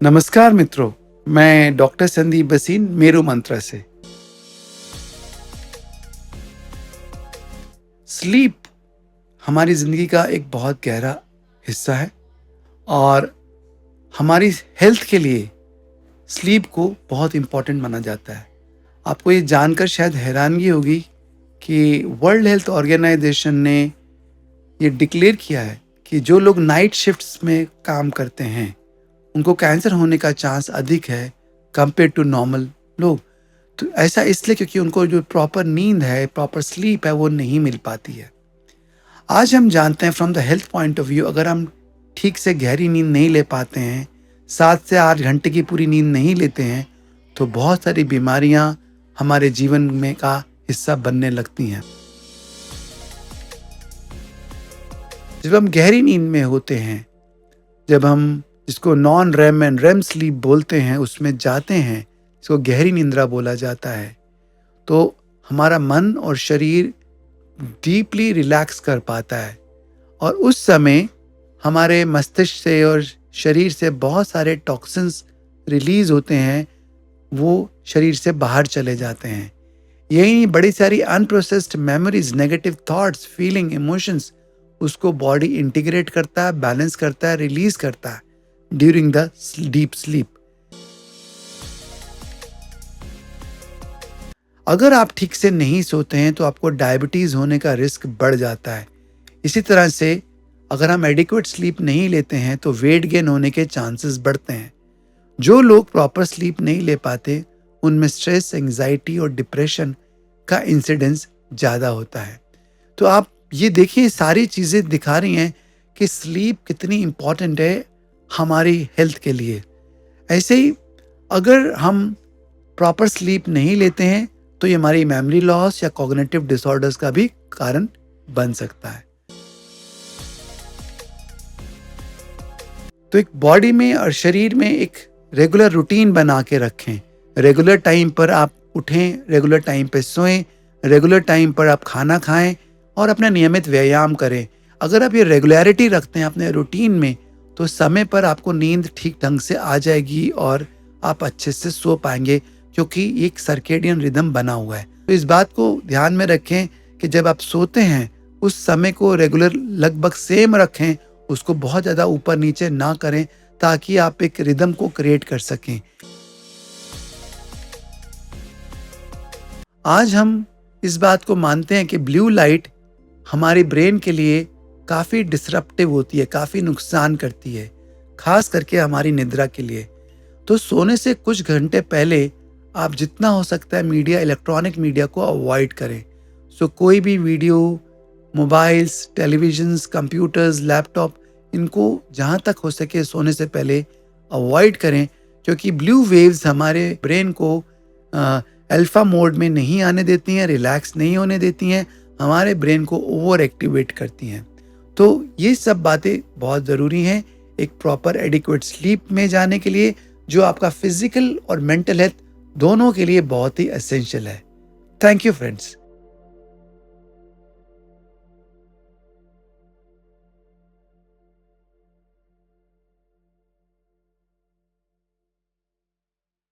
नमस्कार मित्रों, मैं डॉक्टर संदीप भसीन मेरू मंत्रा से। स्लीप हमारी ज़िंदगी का एक बहुत गहरा हिस्सा है और हमारी हेल्थ के लिए स्लीप को बहुत इम्पोर्टेंट माना जाता है। आपको ये जानकर शायद हैरानगी होगी कि वर्ल्ड हेल्थ ऑर्गेनाइजेशन ने ये डिक्लेयर किया है कि जो लोग नाइट शिफ्ट्स में काम करते हैं उनको कैंसर होने का चांस अधिक है कंपेयर टू नॉर्मल लोग। तो ऐसा इसलिए क्योंकि उनको जो प्रॉपर नींद है, प्रॉपर स्लीप है, वो नहीं मिल पाती है। आज हम जानते हैं from the health point of view, अगर हम ठीक से गहरी नींद नहीं ले पाते हैं, 7 से 8 घंटे की पूरी नींद नहीं लेते हैं, तो बहुत सारी बीमारियां हमारे जीवन में का हिस्सा बनने लगती हैं। जब हम गहरी नींद में होते हैं, जब हम जिसको non RAM and REM sleep बोलते हैं उसमें जाते हैं, इसको गहरी निंद्रा बोला जाता है, तो हमारा मन और शरीर डीपली रिलैक्स कर पाता है और उस समय हमारे मस्तिष्क से और शरीर से बहुत सारे टॉक्सिन्स रिलीज होते हैं, वो शरीर से बाहर चले जाते हैं। यही नहीं, बड़ी सारी unprocessed memories, negative thoughts, feeling, emotions, उसको बॉडी इंटीग्रेट करता है, बैलेंस करता है, रिलीज करता है ड्यूरिंग द डीप स्लीप। अगर आप ठीक से नहीं सोते हैं तो आपको डायबिटीज होने का रिस्क बढ़ जाता है। इसी तरह से अगर हम एडिक्वेट स्लीप नहीं लेते हैं तो वेट गेन होने के चांसेस बढ़ते हैं। जो लोग प्रॉपर स्लीप नहीं ले पाते उनमें स्ट्रेस, एंजाइटी और डिप्रेशन का इंसिडेंस ज़्यादा होता है। तो आप ये देखिए, सारी चीज़ें दिखा रही हैं कि स्लीप कितनी इम्पॉर्टेंट है हमारी हेल्थ के लिए। ऐसे ही अगर हम प्रॉपर स्लीप नहीं लेते हैं तो ये हमारी मेमोरी लॉस या कॉग्निटिव डिसऑर्डर्स का भी कारण बन सकता है। तो एक बॉडी में और शरीर में एक रेगुलर रूटीन बना के रखें। रेगुलर टाइम पर आप उठें, रेगुलर टाइम पे सोएं, रेगुलर टाइम पर आप खाना खाएं और अपना नियमित व्यायाम करें। अगर आप ये रेगुलरिटी रखते हैं अपने रूटीन में तो समय पर आपको नींद ठीक ढंग से आ जाएगी और आप अच्छे से सो पाएंगे, क्योंकि एक सर्केडियन रिदम बना हुआ है। तो इस बात को ध्यान में रखें कि जब आप सोते हैं उस समय को रेगुलर लगभग सेम रखें, उसको बहुत ज़्यादा ऊपर नीचे ना करें, ताकि आप एक रिदम को क्रिएट कर सकें। आज हम इस बात को मानते हैं कि ब्लू लाइट हमारे ब्रेन के लिए काफ़ी डिसरप्टिव होती है, काफ़ी नुकसान करती है, खास करके हमारी निद्रा के लिए। तो सोने से कुछ घंटे पहले आप जितना हो सकता है मीडिया, इलेक्ट्रॉनिक मीडिया को अवॉइड करें। कोई भी video, mobiles, televisions, computers, laptop, इनको जहाँ तक हो सके सोने से पहले अवॉइड करें, क्योंकि ब्लू वेव्स हमारे ब्रेन को अल्फा मोड में नहीं आने देती हैं, रिलैक्स नहीं होने देती हैं, हमारे ब्रेन को ओवर एक्टिवेट करती हैं। तो ये सब बातें बहुत ज़रूरी हैं एक प्रॉपर एडिक्वेट स्लीप में जाने के लिए, जो आपका फिजिकल और मेंटल हेल्थ दोनों के लिए बहुत ही एसेंशियल है। Thank you friends.